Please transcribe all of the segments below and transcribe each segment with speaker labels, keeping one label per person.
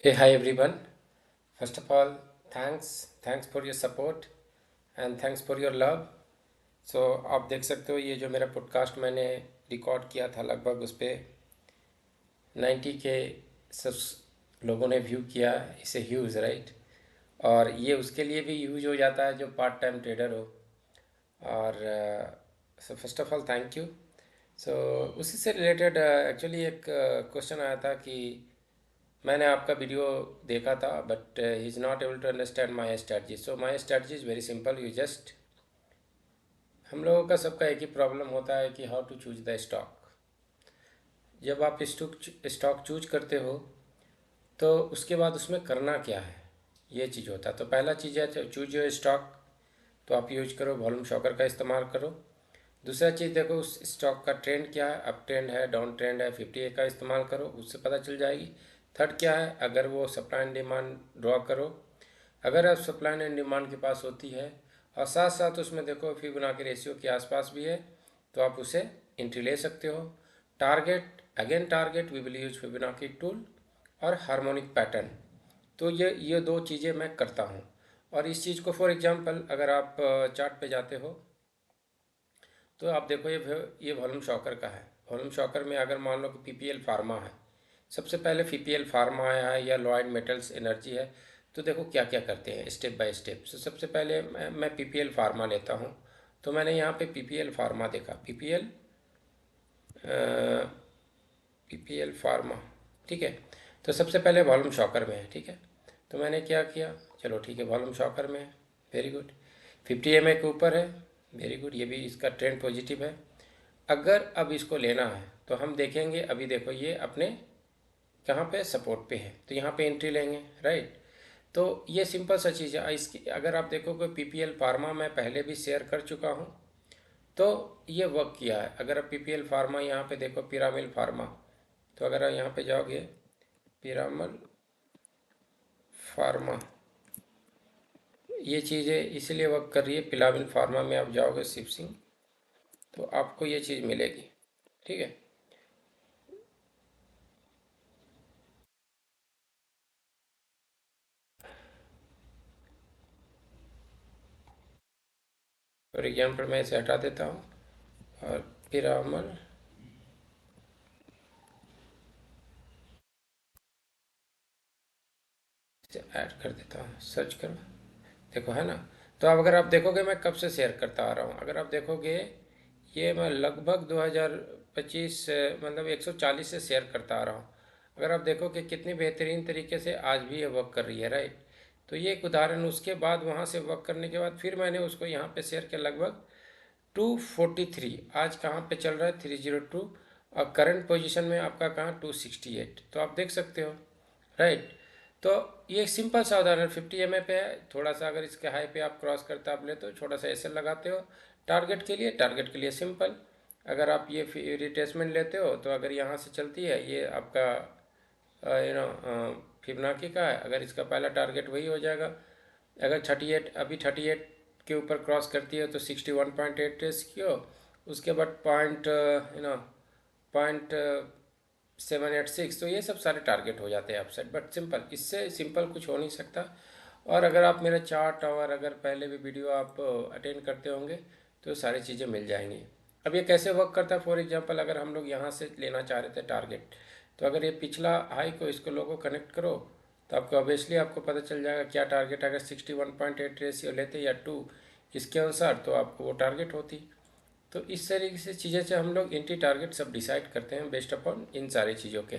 Speaker 1: Hey, hi everyone. First of all, thanks for your support and thanks for your love. आप देख सकते हो ये जो मेरा पॉडकास्ट मैंने रिकॉर्ड किया था लगभग उस पर 90 के सब लोगों ने व्यू किया। इसे ह्यूज राइट। और ये उसके लिए भी यूज हो जाता है जो पार्ट टाइम ट्रेडर हो। और so first of all thank you. So उसी से रिलेटेड एक्चुअली एक क्वेश्चन आया था कि मैंने आपका वीडियो देखा था but he is not able to understand my strategy. So my strategy is very simple. You just हम लोगों का सबका एक ही प्रॉब्लम होता है कि how to choose the stock. जब आप स्टॉक चूज करते हो तो उसके बाद उसमें करना क्या है, ये चीज़ होता है। तो पहला चीज़ है चूज योर स्टॉक। तो आप यूज करो वॉल्यूम शॉकर का इस्तेमाल करो। दूसरा चीज़ देखो उस स्टॉक का ट्रेंड क्या है, अप ट्रेंड है डाउन ट्रेंड है, 50 का इस्तेमाल करो, उससे पता चल जाएगी। थर्ड क्या है, अगर वो सप्लाई एंड डिमांड ड्रॉ करो। अगर आप सप्लाई एंड डिमांड के पास होती है और साथ साथ उसमें देखो फिबोनाची रेशियो के आसपास भी है तो आप उसे एंट्री ले सकते हो। Target, again target we will use Fibonacci tool और हार्मोनिक पैटर्न। तो ये दो चीज़ें मैं करता हूँ। और इस चीज़ को फॉर एग्जांपल अगर आप चार्ट पे जाते हो तो आप देखो ये वॉल्यूम शॉकर का है। वॉल्यूम शॉकर में अगर मान लो कि पीपीएल फार्मा है, सबसे पहले पीपीएल फार्मा आया है या लॉयड मेटल्स एनर्जी है। तो देखो क्या क्या करते हैं स्टेप बाय स्टेप। सो सबसे पहले मैं पीपीएल फार्मा लेता हूँ। तो मैंने यहाँ पे पीपीएल फार्मा देखा, पीपीएल फार्मा, ठीक है। तो सबसे पहले वॉल्यूम शॉकर में है, ठीक है। तो मैंने क्या किया, चलो ठीक है वॉल्यूम शॉकर में है, वेरी गुड। 50 के ऊपर है, वेरी गुड, ये भी इसका ट्रेंड पॉजिटिव है। अगर अब इसको लेना है तो हम देखेंगे, अभी देखो ये अपने कहाँ पे सपोर्ट पे है तो यहाँ पे एंट्री लेंगे, राइट। तो ये सिंपल सा चीज़ है। इसकी अगर आप देखोगे पीपीएल फार्मा मैं पहले भी शेयर कर चुका हूँ तो ये वर्क किया है। अगर आप पीपीएल फार्मा यहाँ पे देखो पिरामिल फार्मा, तो अगर आप यहाँ पे जाओगे पिरामल फार्मा, ये चीज़ें इसलिए वर्क कर रही है। पिरामिल फार्मा में आप जाओगे शिव सिंह तो आपको ये चीज़ मिलेगी, ठीक है। फॉर एग्जाम्पल मैं इसे हटा देता हूँ और पिरामल से ऐड कर देता हूँ, सर्च करो, देखो है ना। तो अब अगर आप देखोगे मैं कब से शेयर करता आ रहा हूँ, अगर आप देखोगे ये मैं लगभग 2025 मतलब 140 से शेयर करता आ रहा हूँ। अगर आप देखो कि कितनी बेहतरीन तरीके से आज भी ये वर्क कर रही है, राइट। तो ये एक उदाहरण। उसके बाद वहाँ से वर्क करने के बाद फिर मैंने उसको यहाँ पे शेयर किया लगभग 243। आज कहाँ पे चल रहा है 302। और करंट पोजीशन में आपका कहाँ 268। तो आप देख सकते हो, राइट। तो ये सिंपल सा उदाहरण 50 पे है। थोड़ा सा अगर इसके हाई पे आप क्रॉस करते आप लेते हो, छोटा सा ऐसे लगाते हो टारगेट के लिए सिंपल। अगर आप ये रिट्रेसमेंट लेते हो तो अगर यहाँ से चलती है ये आपका फिबोनाची का है, अगर इसका पहला टारगेट वही हो जाएगा। अगर 38, अभी 38 के ऊपर क्रॉस करती है तो 61.8 टेस्ट किया, उसके बाद पॉइंट 786। तो ये सब सारे टारगेट हो जाते हैं अपसाइड, बट सिंपल, इससे सिंपल कुछ हो नहीं सकता। और अगर आप मेरा चार्ट और अगर पहले भी वीडियो आप अटेंड करते होंगे तो सारी चीज़ें मिल जाएंगी। अब ये कैसे वर्क करता है, फॉर एग्जांपल अगर हम लोग यहाँ से लेना चाह रहे थे टारगेट, तो अगर ये पिछला हाई को इसको लोगों कनेक्ट करो तो आपको ऑब्वियसली आपको पता चल जाएगा क्या टारगेट। अगर 61.8 रेशियो लेते या 2 इसके अनुसार तो आपको वो टारगेट होती। तो इस तरीके से चीज़ें से हम लोग एंट्री टारगेट सब डिसाइड करते हैं बेस्ड अपॉन इन सारी चीज़ों के,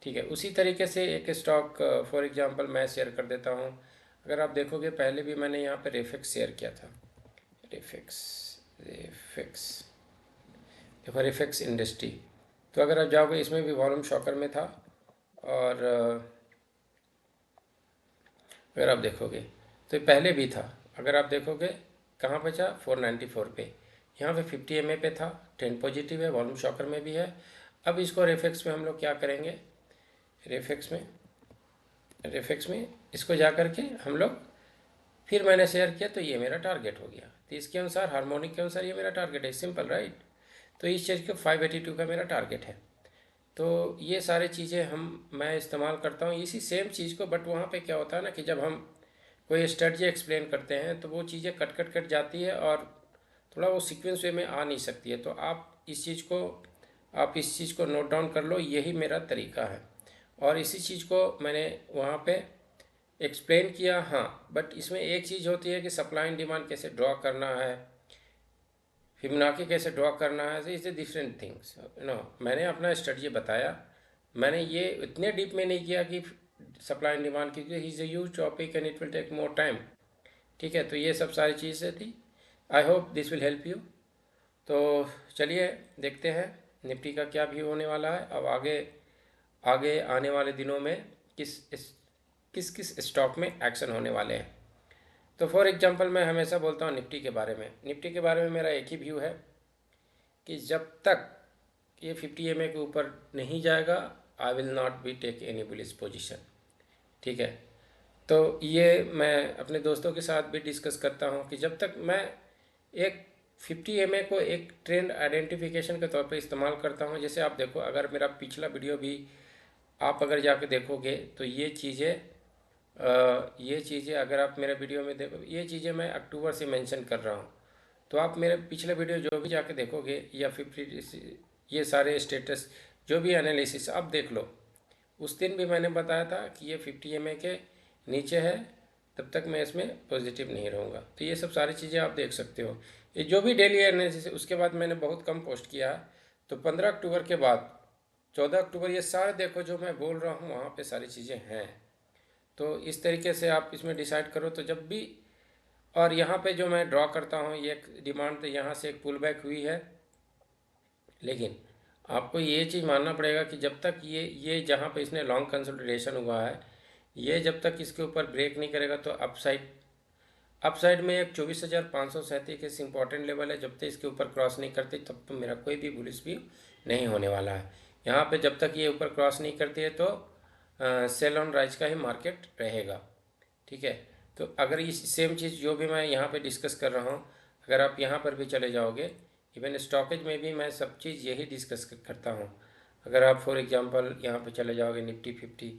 Speaker 1: ठीक है। उसी तरीके से एक स्टॉक फॉर एग्जांपल मैं शेयर कर देता हूँ। अगर आप देखोगे पहले भी मैंने यहाँ पे रेफेक्स शेयर किया था। रेफेक्स, रेफेक्स, देखो रेफेक्स इंडस्ट्री। तो अगर आप जाओगे इसमें भी वॉल्यूम शॉकर में था। और अगर आप देखोगे तो पहले भी था। अगर आप देखोगे कहाँ बचा 494 पे, यहाँ पे 50 पे था, ट्रेंड पॉजिटिव है, वॉल्यूम शॉकर में भी है। अब इसको रेफेक्स में हम लोग क्या करेंगे, रेफेक्स में रेफेक्स में इसको जा करके हम लोग फिर मैंने शेयर किया तो ये मेरा टारगेट हो गया। तो इसके अनुसार हार्मोनिक के अनुसार ये मेरा टारगेट है, सिंपल, राइट। तो इस चीज़ के 582 का मेरा टारगेट है। तो ये सारी चीज़ें मैं इस्तेमाल करता हूँ इसी सेम चीज़ को। बट वहाँ पे क्या होता है ना कि जब हम कोई स्ट्रेटजी एक्सप्लेन करते हैं तो वो चीज़ें कट कट कट जाती है और थोड़ा वो सीक्वेंस वे में आ नहीं सकती है। तो आप इस चीज़ को नोट डाउन कर लो, यही मेरा तरीका है। और इसी चीज़ को मैंने वहाँ पे एक्सप्लेन किया। हाँ, बट इसमें एक चीज़ होती है कि सप्लाई एंड डिमांड कैसे ड्रॉ करना है, फिबोनाची कैसे ड्रॉ करना है, इज ए डिफरेंट थिंग्स मैंने अपना स्ट्रेटजी बताया। मैंने ये इतने डीप में नहीं किया कि सप्लाई एंड डिमांड, क्योंकि is a huge topic and it will take more time. ठीक है, तो ये सब सारी चीज़ें थी। I hope this will help you. तो चलिए देखते हैं निफ्टी का क्या व्यू होने वाला है। अब आगे आगे आने वाले दिनों में किस किस स्टॉक में एक्शन होने वाले हैं। तो फॉर एग्जांपल मैं हमेशा बोलता हूँ निफ्टी के बारे में मेरा एक ही व्यू है कि जब तक ये 50 EMA के ऊपर नहीं जाएगा, I will not be take any bullish position. ठीक है, तो ये मैं अपने दोस्तों के साथ भी डिस्कस करता हूँ कि जब तक मैं एक 50 EMA को एक ट्रेंड आइडेंटिफिकेशन के तौर पे इस्तेमाल करता हूँ। जैसे आप देखो, अगर मेरा पिछला वीडियो भी आप अगर जाके देखोगे तो ये चीज़ें अगर आप मेरे वीडियो में देखो, ये चीज़ें मैं अक्टूबर से मेंशन कर रहा हूँ। तो आप मेरे पिछले वीडियो जो भी जाके देखोगे या 50 ये सारे स्टेटस जो भी एनालिसिस आप देख लो, उस दिन भी मैंने बताया था कि ये 50 EMA के नीचे है, तब तक मैं इसमें पॉजिटिव नहीं रहूँगा। तो ये सब सारी चीज़ें आप देख सकते हो। ये जो भी डेली एनालिसिस, उसके बाद मैंने बहुत कम पोस्ट किया है। तो 15 अक्टूबर के बाद 14 अक्टूबर, ये सारे देखो जो मैं बोल रहा हूँ वहाँ पे सारी चीज़ें हैं। तो इस तरीके से आप इसमें डिसाइड करो। तो जब भी, और यहाँ पे जो मैं ड्रॉ करता हूँ, ये डिमांड तो यहाँ से एक पुल बैक हुई है, लेकिन आपको ये चीज़ मानना पड़ेगा कि जब तक ये जहाँ पे इसने लॉन्ग कंसोलिडेशन हुआ है, ये जब तक इसके ऊपर ब्रेक नहीं करेगा तो अपसाइड में एक 24,537 इस इंपॉर्टेंट लेवल है। जब तक इसके ऊपर क्रॉस नहीं करती तब तो मेरा कोई भी बुलिश व्यू नहीं होने वाला है। यहाँ पे जब तक ये ऊपर क्रॉस नहीं करती है तो सेल ऑन राइज का ही मार्केट रहेगा। ठीक है, तो अगर इस सेम चीज़ जो भी मैं यहाँ पे डिस्कस कर रहा हूँ, अगर आप यहाँ पर भी चले जाओगे, इवन स्टॉकेज में भी मैं सब चीज़ यही डिस्कस करता हूँ। अगर आप फॉर एग्जांपल यहाँ पे चले जाओगे निफ्टी 50,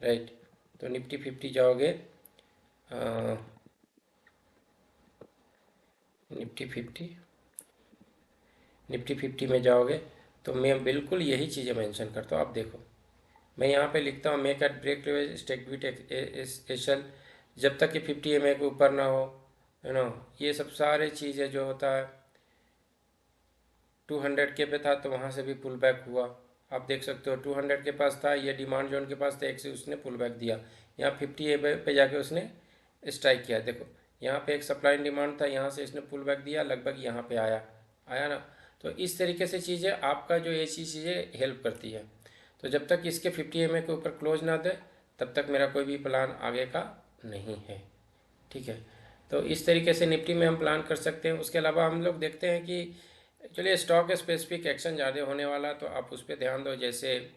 Speaker 1: राइट, तो निफ्टी 50 जाओगे, निफ्टी 50 निफ्टी 50 में जाओगे तो मैं बिल्कुल यही चीज़ें मेंशन करता हूँ। आप देखो, मैं यहाँ पे लिखता हूँ make at break level stake beat एसल, जब तक कि 50 EMA के ऊपर ना हो, ये सब सारे चीज़ें जो होता है। 200 के पे था तो वहाँ से भी पुल बैक हुआ, आप देख सकते हो। 200 के पास था, ये डिमांड जोन के पास था, एक से उसने पुल बैक दिया। यहाँ 50 EMA पे जाके उसने स्ट्राइक किया। देखो यहाँ पे एक सप्लाई एंड डिमांड था, यहाँ से इसने पुल बैक दिया, लगभग यहाँ पे आया ना। तो इस तरीके से चीज़ें आपका जो ऐसी चीज़ें हेल्प करती है। तो जब तक इसके 50 EMA के ऊपर क्लोज ना दे तब तक मेरा कोई भी प्लान आगे का नहीं है। ठीक है, तो इस तरीके से निफ्टी में हम प्लान कर सकते हैं। उसके अलावा हम लोग देखते हैं कि चलिए स्टॉक स्पेसिफिक एक्शन ज़्यादा होने वाला, तो आप उस पर ध्यान दो। जैसे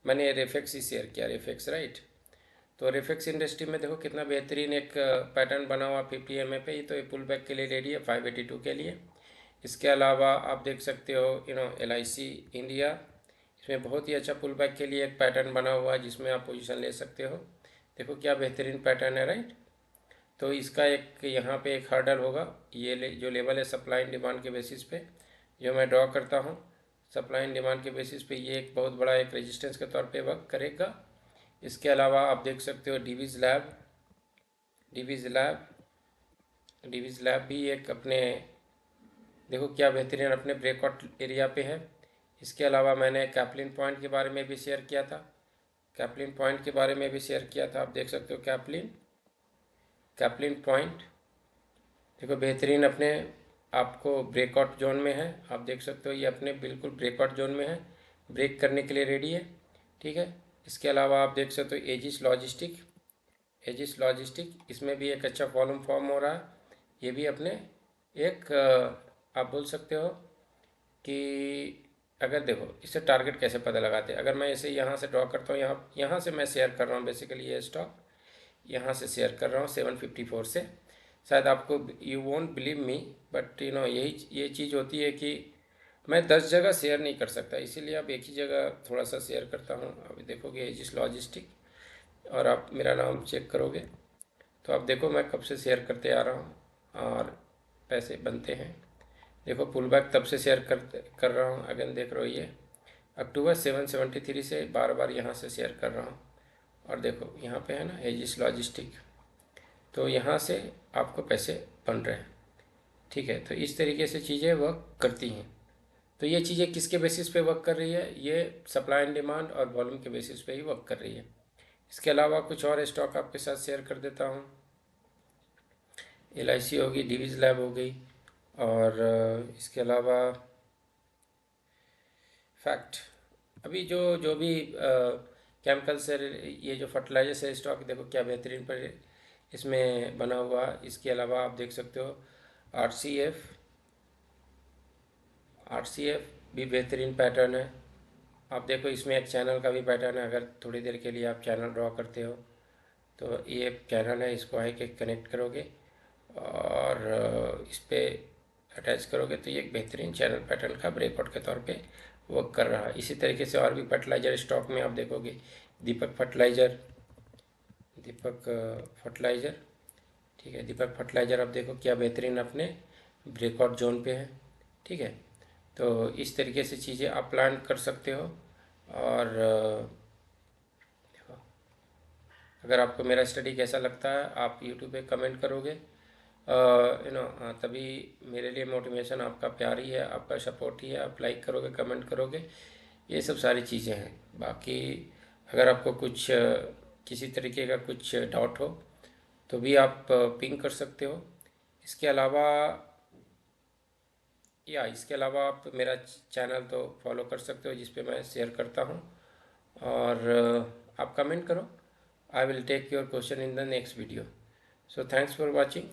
Speaker 1: मैंने रेफेक्स ही शेयर किया, रेफेक्स, राइट। तो रेफेक्स इंडस्ट्री में देखो कितना बेहतरीन एक पैटर्न बना हुआ 50 EMA पे ही, तो ये पुल बैक के लिए रेडी है 582 के लिए। इसके अलावा आप देख सकते हो LIC इंडिया, इसमें बहुत ही अच्छा पुल बैक के लिए एक पैटर्न बना हुआ है जिसमें आप पोजीशन ले सकते हो। देखो क्या बेहतरीन पैटर्न है, राइट। तो इसका एक यहाँ पे एक हर्डल होगा, जो लेवल है सप्लाई एंड डिमांड के बेसिस पे जो मैं ड्रॉ करता हूँ, सप्लाई एंड डिमांड के बेसिस पे ये एक बहुत बड़ा एक रेजिस्टेंस के तौर पे वर्क करेगा। इसके अलावा आप देख सकते हो डिवीज़ लैब भी एक अपने, देखो क्या बेहतरीन अपने ब्रेकआउट एरिया पे है। इसके अलावा मैंने कैपलिन पॉइंट के बारे में भी शेयर किया था, आप देख सकते हो कैपलिन पॉइंट देखो बेहतरीन अपने आपको ब्रेकआउट जोन में है। आप देख सकते हो ये अपने बिल्कुल ब्रेकआउट जोन में है, ब्रेक करने के लिए रेडी है। ठीक है, इसके अलावा आप देख सकते हो एजिस लॉजिस्टिक, इसमें भी एक अच्छा वॉल्यूम फॉर्म हो रहा है। ये भी अपने एक आप बोल सकते हो कि अगर देखो इससे टारगेट कैसे पता लगाते हैं, अगर मैं इसे यहाँ से ड्रॉ करता हूँ, यहाँ से मैं शेयर कर रहा हूँ बेसिकली, ये स्टॉक यहाँ से शेयर कर रहा हूँ 754 से। शायद आपको, you won't believe me, but ये चीज़ होती है कि मैं 10 जगह शेयर नहीं कर सकता, इसीलिए अब एक ही जगह थोड़ा सा शेयर करता हूँ। अभी देखोगे एजिस लॉजिस्टिक और आप मेरा नाम चेक करोगे तो आप देखो मैं कब से शेयर करते आ रहा हूँ और पैसे बनते हैं। देखो पुल बैक तब से शेयर कर रहा हूँ, अगेन देख रहे हो ये अक्टूबर 773 से बार बार यहाँ से शेयर कर रहा हूँ। और देखो यहाँ पे है ना एजिस लॉजिस्टिक, तो यहाँ से आपको पैसे बन रहे हैं। ठीक है, तो इस तरीके से चीज़ें वर्क करती हैं। तो ये चीज़ें किसके बेसिस पे वर्क कर रही है? ये सप्लाई एंड डिमांड और वॉल्यूम के बेसिस पे ही वर्क कर रही है। इसके अलावा कुछ और स्टॉक आपके साथ शेयर कर देता हूँ। LIC होगी, डिवीज लैब हो गई, और इसके अलावा फैक्ट। अभी जो जो भी केमिकल से ये जो फर्टिलाइजर से स्टॉक देखो क्या बेहतरीन पर इसमें बना हुआ। इसके अलावा आप देख सकते हो आर सी एफ भी बेहतरीन पैटर्न है। आप देखो इसमें एक चैनल का भी पैटर्न है। अगर थोड़ी देर के लिए आप चैनल ड्रॉ करते हो तो ये चैनल है, इसको आए के कनेक्ट करोगे और इस पर अटैच करोगे तो ये एक बेहतरीन चैनल पैटर्न का ब्रेकआउट के तौर पे वर्क कर रहा है। इसी तरीके से और भी फर्टिलाइज़र स्टॉक में आप देखोगे दीपक फर्टिलाइज़र, ठीक है, दीपक फर्टिलाइज़र आप देखो क्या बेहतरीन अपने ब्रेकआउट जोन पे है। ठीक है, तो इस तरीके से चीज़ें आप प्लान कर सकते हो। और अगर आपको मेरा स्टडी कैसा लगता है आप यूट्यूब पे कमेंट करोगे, तभी मेरे लिए मोटिवेशन आपका प्यार ही है, आपका सपोर्ट ही है। आप लाइक करोगे, कमेंट करोगे, ये सब सारी चीज़ें हैं। बाकी अगर आपको कुछ किसी तरीके का कुछ डाउट हो तो भी आप पिंग कर सकते हो। इसके अलावा इसके अलावा आप मेरा चैनल तो फॉलो कर सकते हो जिस पे मैं शेयर करता हूँ। और आप कमेंट करो, I will take your question in the next video. So thanks for watching.